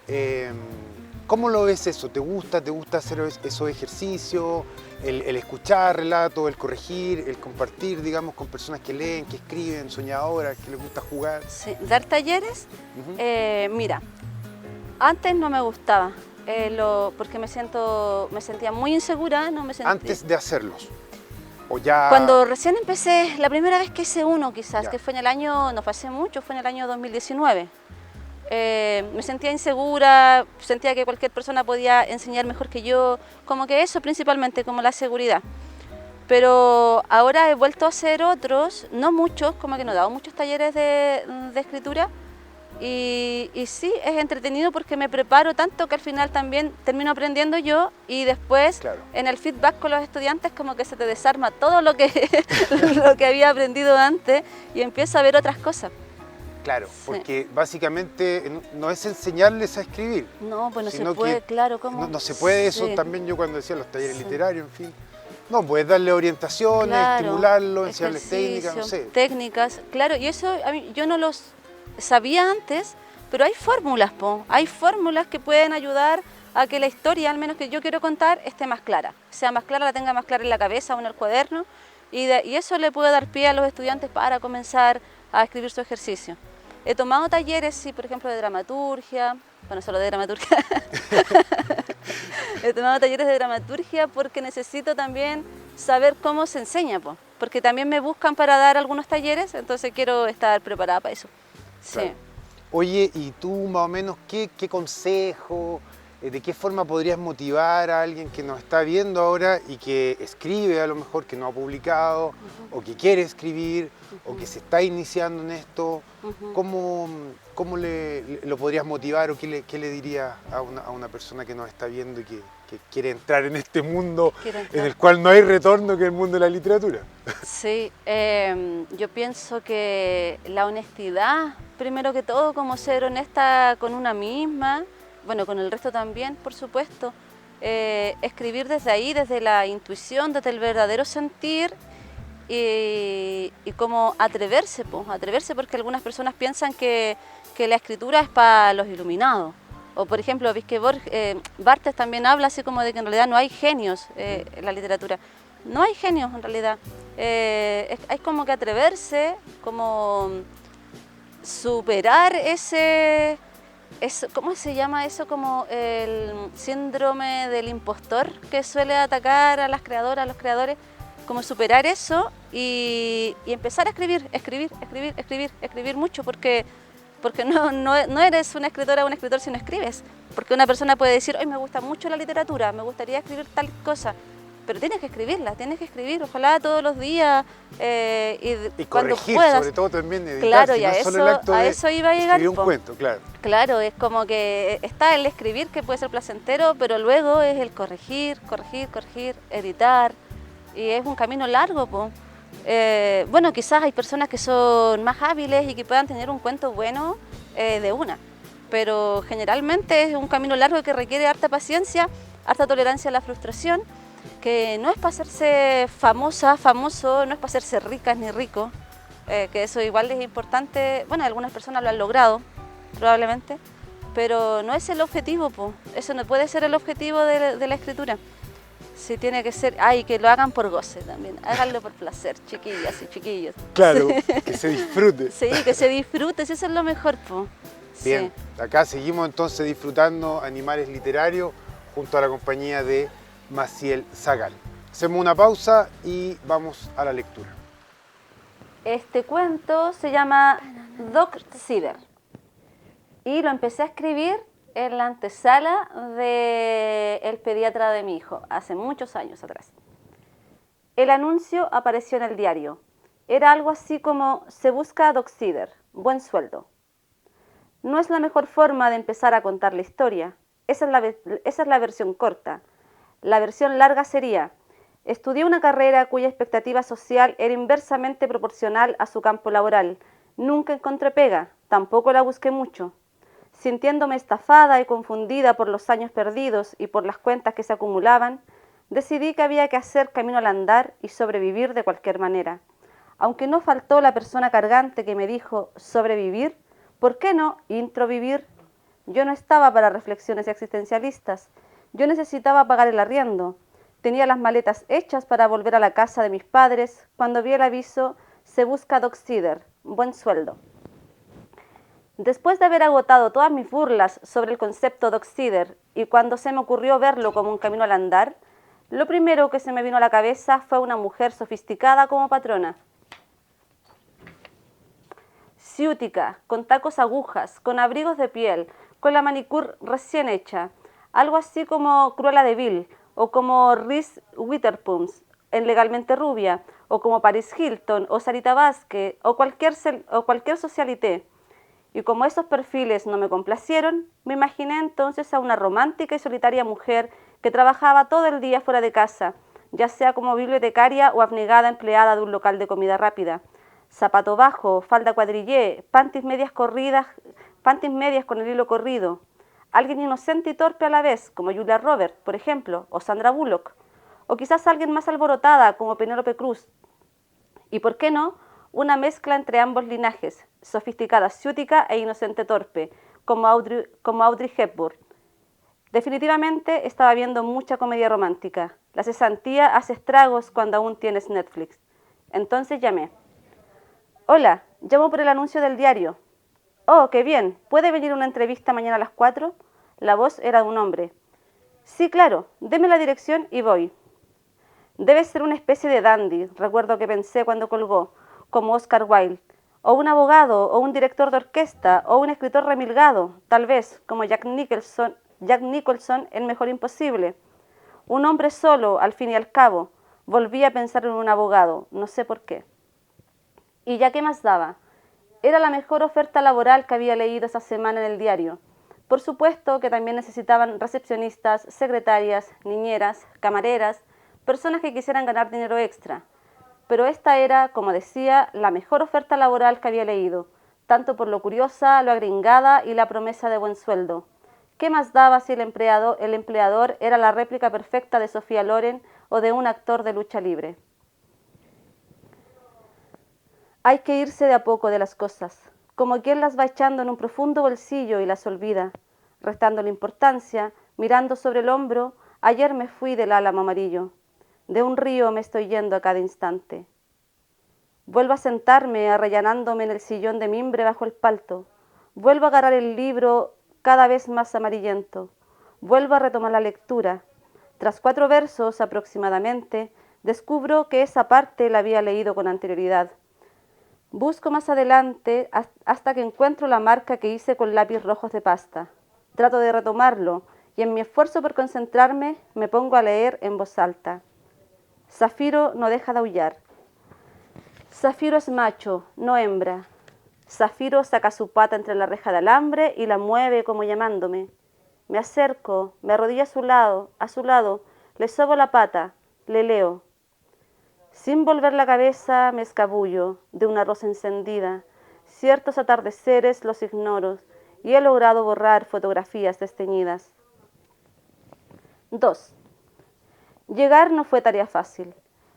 ¿Cómo lo ves eso? ¿Te gusta hacer esos ejercicios? El escuchar relatos, el corregir, el compartir, digamos, con personas que leen, que escriben, soñadoras, que les gusta jugar. Sí, dar talleres, Ujú. mira, antes no me gustaba, porque me sentía muy insegura, no me sentía... Antes de hacerlos. O ya. Cuando recién empecé, la primera vez que hice uno quizás, Ya. que fue en el año, no fue hace mucho, fue en el año 2019. Me sentía insegura, sentía que cualquier persona podía enseñar mejor que yo, como que eso principalmente, como la seguridad. Pero ahora he vuelto a hacer otros, no muchos, como que no he dado muchos talleres de escritura. Y sí, es entretenido porque me preparo tanto que al final también termino aprendiendo yo y después Claro. en el feedback con los estudiantes como que se te desarma todo lo que, lo que había aprendido antes y empieza a ver otras cosas. Claro, Sí. porque básicamente no es enseñarles a escribir. No, pues no se sino puede, que claro, ¿cómo? No se puede eso Sí. también yo cuando decía los talleres Sí. literarios, en fin. No, puedes darle orientaciones, Claro, estimularlo, enseñarles técnicas, no ejercicio, sé. técnicas, claro, y eso a mí, yo no los sabía antes, pero hay fórmulas, hay fórmulas que pueden ayudar a que la historia, al menos que yo quiero contar, esté más clara, sea más clara, la tenga más clara en la cabeza o en el cuaderno, y eso le puede dar pie a los estudiantes para comenzar a escribir su ejercicio. He tomado talleres, sí, por ejemplo, de dramaturgia, bueno, solo de dramaturgia. He tomado talleres de dramaturgia porque necesito también saber cómo se enseña, po, porque también me buscan para dar algunos talleres, entonces quiero estar preparada para eso. Sí. Claro. Oye, ¿y tú más o menos qué consejo, de qué forma podrías motivar a alguien que nos está viendo ahora y que escribe a lo mejor, que no ha publicado, o que quiere escribir, o que se está iniciando en esto? ¿Cómo lo podrías motivar o qué le dirías a una persona que nos está viendo y que quiere entrar en este mundo en el cual no hay retorno, que es el mundo de la literatura? Sí, yo pienso que la honestidad, primero que todo, como ser honesta con una misma, bueno, con el resto también, por supuesto, escribir desde ahí, desde la intuición, desde el verdadero sentir y como atreverse, pues, atreverse, porque algunas personas piensan que la escritura es para los iluminados. O por ejemplo, ves que Barthes también habla así como de que en realidad no hay genios en la literatura. No hay genios en realidad. Hay como que atreverse, como superar ¿cómo se llama eso? Como el síndrome del impostor que suele atacar a las creadoras, a los creadores. Como superar eso y empezar a escribir mucho, porque no eres una escritora o un escritor si no escribes. Porque una persona puede decir, hoy me gusta mucho la literatura, me gustaría escribir tal cosa, pero tienes que escribirla, tienes que escribir, ojalá todos los días y cuando corregir, puedas. sobre todo también editar, Claro, si y no es solo el acto a de eso iba a llegar. escribir un cuento, claro. Claro, es como que está el escribir, que puede ser placentero, pero luego es el corregir, editar, y es un camino largo, po. Bueno, quizás hay personas que son más hábiles y que puedan tener un cuento bueno de una, pero generalmente es un camino largo que requiere harta paciencia, harta tolerancia a la frustración, que no es para hacerse famoso, no es para hacerse ricas ni rico, que eso igual es importante. Bueno, algunas personas lo han logrado, probablemente, pero no es el objetivo, po. Eso no puede ser el objetivo de la escritura. Sí, tiene que ser, y que lo hagan por goce también, háganlo por placer, chiquillas y chiquillos. Claro, Sí. que se disfrute. Sí, que se disfrute, eso es lo mejor, po. Bien, Sí. acá seguimos entonces disfrutando Animales Literarios junto a la compañía de Maciel Zagal. Hacemos una pausa y vamos a la lectura. Este cuento se llama Dog-Cider y lo empecé a escribir en la antesala del pediatra de mi hijo, hace muchos años atrás. El anuncio apareció en el diario. Era algo así como, se busca Dog-Cider, buen sueldo. No es la mejor forma de empezar a contar la historia. Esa es la versión corta. La versión larga sería, estudié una carrera cuya expectativa social era inversamente proporcional a su campo laboral. Nunca encontré pega, tampoco la busqué mucho. Sintiéndome estafada y confundida por los años perdidos y por las cuentas que se acumulaban, decidí que había que hacer camino al andar y sobrevivir de cualquier manera. Aunque no faltó la persona cargante que me dijo sobrevivir, ¿por qué no introvivir? Yo no estaba para reflexiones existencialistas. Yo necesitaba pagar el arriendo. Tenía las maletas hechas para volver a la casa de mis padres cuando vi el aviso se busca Dog-Cider, buen sueldo. Después de haber agotado todas mis burlas sobre el concepto Dog-Cider y cuando se me ocurrió verlo como un camino al andar, lo primero que se me vino a la cabeza fue una mujer sofisticada como patrona. Ciútica, con tacos agujas, con abrigos de piel, con la manicure recién hecha, algo así como Cruella de Vil, o como Reese Witherspoon en Legalmente Rubia, o como Paris Hilton, o Sarita Vázquez, o cualquier socialité. Y como esos perfiles no me complacieron, me imaginé entonces a una romántica y solitaria mujer que trabajaba todo el día fuera de casa, ya sea como bibliotecaria o abnegada empleada de un local de comida rápida. Zapato bajo, falda cuadrillé, panties medias con el hilo corrido. Alguien inocente y torpe a la vez, como Julia Roberts, por ejemplo, o Sandra Bullock. O quizás alguien más alborotada, como Penélope Cruz. Y por qué no, una mezcla entre ambos linajes, sofisticada ciútica e inocente torpe, como Audrey Hepburn. Definitivamente estaba viendo mucha comedia romántica. La cesantía hace estragos cuando aún tienes Netflix. Entonces llamé. Hola, llamo por el anuncio del diario. Oh, qué bien. ¿Puede venir a una entrevista mañana a las 4? La voz era de un hombre. Sí, claro. Deme la dirección y voy. Debe ser una especie de dandy, recuerdo que pensé cuando colgó, como Oscar Wilde, o un abogado, o un director de orquesta, o un escritor remilgado, tal vez, como Jack Nicholson en Mejor Imposible. Un hombre solo, al fin y al cabo. Volví a pensar en un abogado, no sé por qué. ¿Y ya qué más daba? Era la mejor oferta laboral que había leído esa semana en el diario. Por supuesto que también necesitaban recepcionistas, secretarias, niñeras, camareras, personas que quisieran ganar dinero extra. Pero esta era, como decía, la mejor oferta laboral que había leído, tanto por lo curiosa, lo agringada y la promesa de buen sueldo. ¿Qué más daba si el empleador era la réplica perfecta de Sofía Loren o de un actor de lucha libre? Hay que irse de a poco de las cosas, como quien las va echando en un profundo bolsillo y las olvida, restándole importancia, mirando sobre el hombro, ayer me fui del álamo amarillo, de un río me estoy yendo a cada instante. Vuelvo a sentarme arrellanándome en el sillón de mimbre bajo el palto, vuelvo a agarrar el libro cada vez más amarillento, vuelvo a retomar la lectura. Tras 4 versos aproximadamente, descubro que esa parte la había leído con anterioridad. Busco más adelante hasta que encuentro la marca que hice con lápiz rojos de pasta. Trato de retomarlo y en mi esfuerzo por concentrarme me pongo a leer en voz alta. Zafiro no deja de aullar. Zafiro es macho, no hembra. Zafiro saca su pata entre la reja de alambre y la mueve como llamándome. Me acerco, me arrodillo a su lado, le sobo la pata, le leo. Sin volver la cabeza me escabullo de una rosa encendida. Ciertos atardeceres los ignoro y he logrado borrar fotografías desteñidas. 2. Llegar no fue tarea fácil.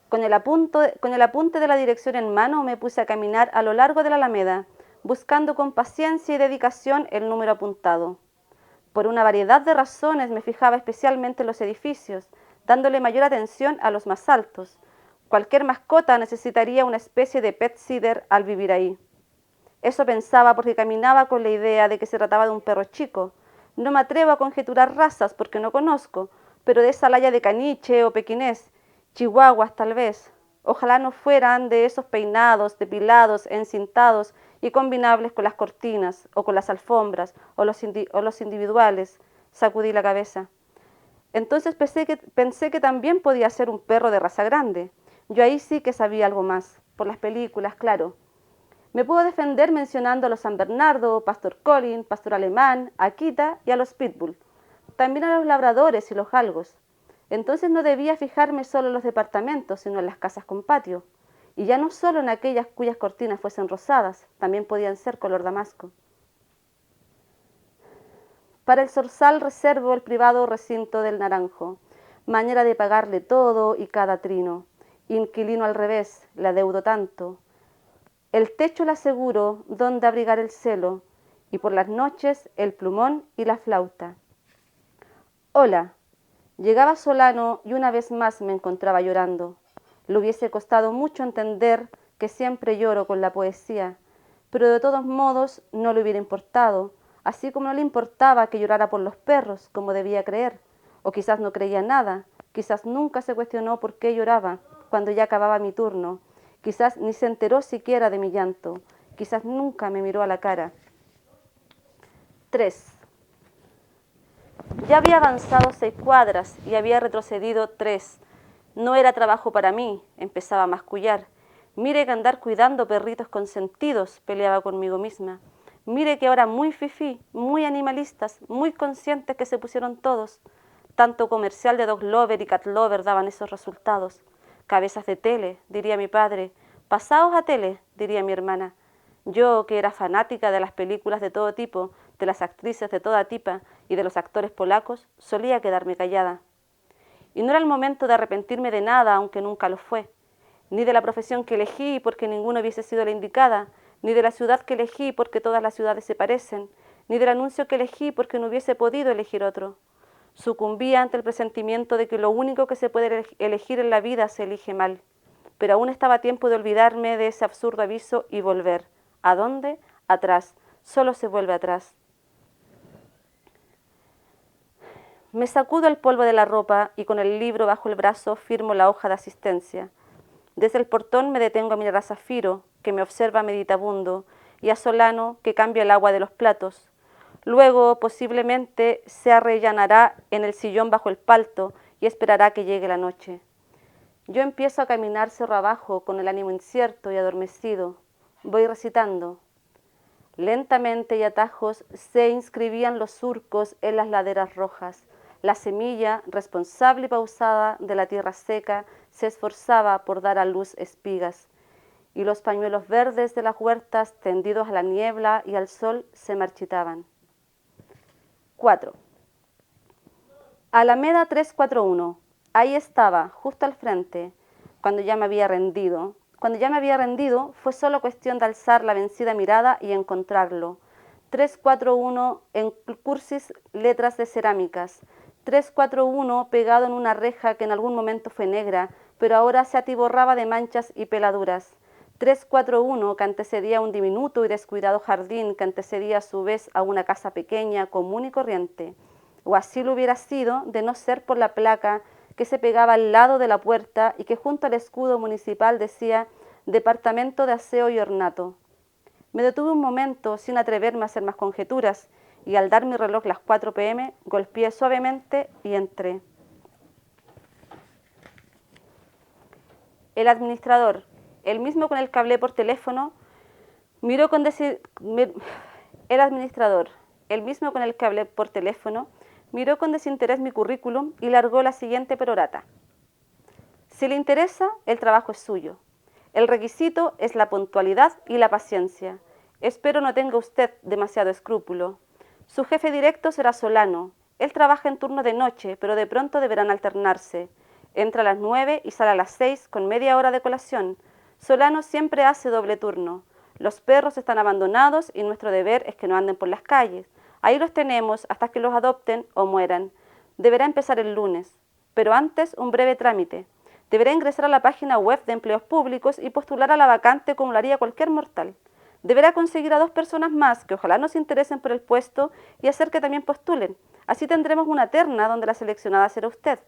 Con el apunte de la dirección en mano me puse a caminar a lo largo de la alameda, buscando con paciencia y dedicación el número apuntado. Por una variedad de razones me fijaba especialmente en los edificios, dándole mayor atención a los más altos. Cualquier mascota necesitaría una especie de pet sitter al vivir ahí. Eso pensaba porque caminaba con la idea de que se trataba de un perro chico. No me atrevo a conjeturar razas porque no conozco, pero de esa laya de caniche o pequinés, chihuahuas tal vez. Ojalá no fueran de esos peinados, depilados, encintados y combinables con las cortinas o con las alfombras o los individuales. Sacudí la cabeza. Entonces pensé que también podía ser un perro de raza grande. Yo ahí sí que sabía algo más, por las películas, claro. Me puedo defender mencionando a los San Bernardo, Pastor Collie, Pastor Alemán, Akita y a los Pitbull. También a los labradores y los galgos. Entonces no debía fijarme solo en los departamentos, sino en las casas con patio. Y ya no solo en aquellas cuyas cortinas fuesen rosadas, también podían ser color damasco. Para el zorzal reservo el privado recinto del naranjo, manera de pagarle todo y cada trino. Inquilino al revés, le adeudo tanto. El techo le aseguro donde abrigar el celo, y por las noches el plumón y la flauta. Hola, llegaba Solano y una vez más me encontraba llorando. Le hubiese costado mucho entender que siempre lloro con la poesía, pero de todos modos no le hubiera importado, así como no le importaba que llorara por los perros, como debía creer, o quizás no creía nada, quizás nunca se cuestionó por qué lloraba cuando ya acababa mi turno, quizás ni se enteró siquiera de mi llanto, quizás nunca me miró a la cara. 3. Ya había avanzado 6 cuadras y había retrocedido 3. No era trabajo para mí, empezaba a mascullar. Mire que andar cuidando perritos consentidos, peleaba conmigo misma. Mire que ahora muy fifí, muy animalistas, muy conscientes que se pusieron todos. Tanto comercial de dog lover y cat lover daban esos resultados. Cabezas de tele, diría mi padre. Pasaos a tele, diría mi hermana. Yo, que era fanática de las películas de todo tipo, de las actrices de toda tipa y de los actores polacos, solía quedarme callada. Y no era el momento de arrepentirme de nada, aunque nunca lo fue. Ni de la profesión que elegí porque ninguna hubiese sido la indicada, ni de la ciudad que elegí porque todas las ciudades se parecen, ni del anuncio que elegí porque no hubiese podido elegir otro. Sucumbía ante el presentimiento de que lo único que se puede elegir en la vida se elige mal. pero aún estaba a tiempo de olvidarme de ese absurdo aviso y volver. ¿A dónde? Atrás. Solo se vuelve atrás. Me sacudo el polvo de la ropa y con el libro bajo el brazo firmo la hoja de asistencia. Desde el portón me detengo a mirar a Zafiro, que me observa meditabundo, y a Solano, que cambia el agua de los platos. Luego, posiblemente, se arrellanará en el sillón bajo el palto y esperará que llegue la noche. Yo empiezo a caminar cerro abajo con el ánimo incierto y adormecido. Voy recitando. Lentamente y a tajos se inscribían los surcos en las laderas rojas. La semilla, responsable y pausada de la tierra seca, se esforzaba por dar a luz espigas, y los pañuelos verdes de las huertas, tendidos a la niebla y al sol, se marchitaban. 4. Alameda 341. Ahí estaba, justo al frente, cuando ya me había rendido. Cuando ya me había rendido, fue solo cuestión de alzar la vencida mirada y encontrarlo. 341 en cursis letras de cerámicas. 341 pegado en una reja que en algún momento fue negra, pero ahora se atiborraba de manchas y peladuras. 341 que antecedía a un diminuto y descuidado jardín que antecedía a su vez a una casa pequeña, común y corriente. O así lo hubiera sido de no ser por la placa que se pegaba al lado de la puerta y que junto al escudo municipal decía Departamento de Aseo y Ornato. Me detuve un momento sin atreverme a hacer más conjeturas y al dar mi reloj las 4 p.m. golpeé suavemente y entré. El administrador, el mismo con el que hablé por teléfono, miró con desinterés mi currículum y largó la siguiente perorata. Si le interesa, el trabajo es suyo. El requisito es la puntualidad y la paciencia. Espero no tenga usted demasiado escrúpulo. Su jefe directo será Solano. Él trabaja en turno de noche, pero de pronto deberán alternarse. Entra a las 9 y sale a las 6 con media hora de colación. Solano siempre hace doble turno. Los perros están abandonados y nuestro deber es que no anden por las calles. Ahí los tenemos hasta que los adopten o mueran. Deberá empezar el lunes, pero antes un breve trámite. Deberá ingresar a la página web de empleos públicos y postular a la vacante como lo haría cualquier mortal. Deberá conseguir a 2 personas más que ojalá nos interesen por el puesto y hacer que también postulen. Así tendremos una terna donde la seleccionada será usted.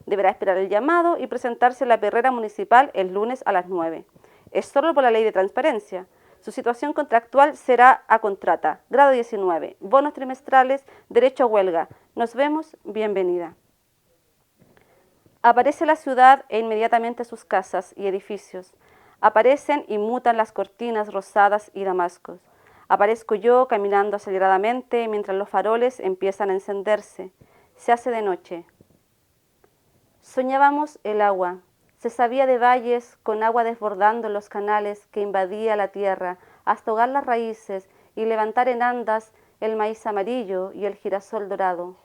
Deberá esperar el llamado y presentarse en la perrera municipal el lunes a las 9. Es solo por la ley de transparencia. Su situación contractual será a contrata, grado 19, bonos trimestrales, derecho a huelga. Nos vemos, bienvenida. Aparece la ciudad e inmediatamente sus casas y edificios. Aparecen y mutan las cortinas rosadas y damascos. Aparezco yo caminando aceleradamente mientras los faroles empiezan a encenderse. Se hace de noche. Soñábamos el agua. Se sabía de valles con agua desbordando los canales que invadía la tierra hasta ahogar las raíces y levantar en andas el maíz amarillo y el girasol dorado.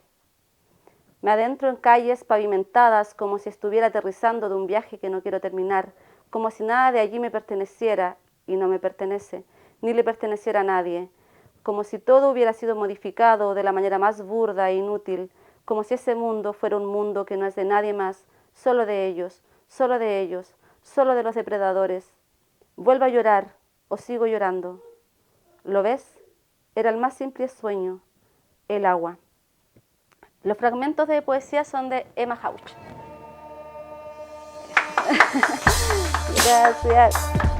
Me adentro en calles pavimentadas como si estuviera aterrizando de un viaje que no quiero terminar, como si nada de allí me perteneciera y no me pertenece, ni le perteneciera a nadie, como si todo hubiera sido modificado de la manera más burda e inútil, como si ese mundo fuera un mundo que no es de nadie más, solo de ellos, solo de ellos, solo de los depredadores. Vuelvo a llorar o sigo llorando. ¿Lo ves? Era el más simple sueño, el agua. Los fragmentos de poesía son de Emma Hauch. Gracias.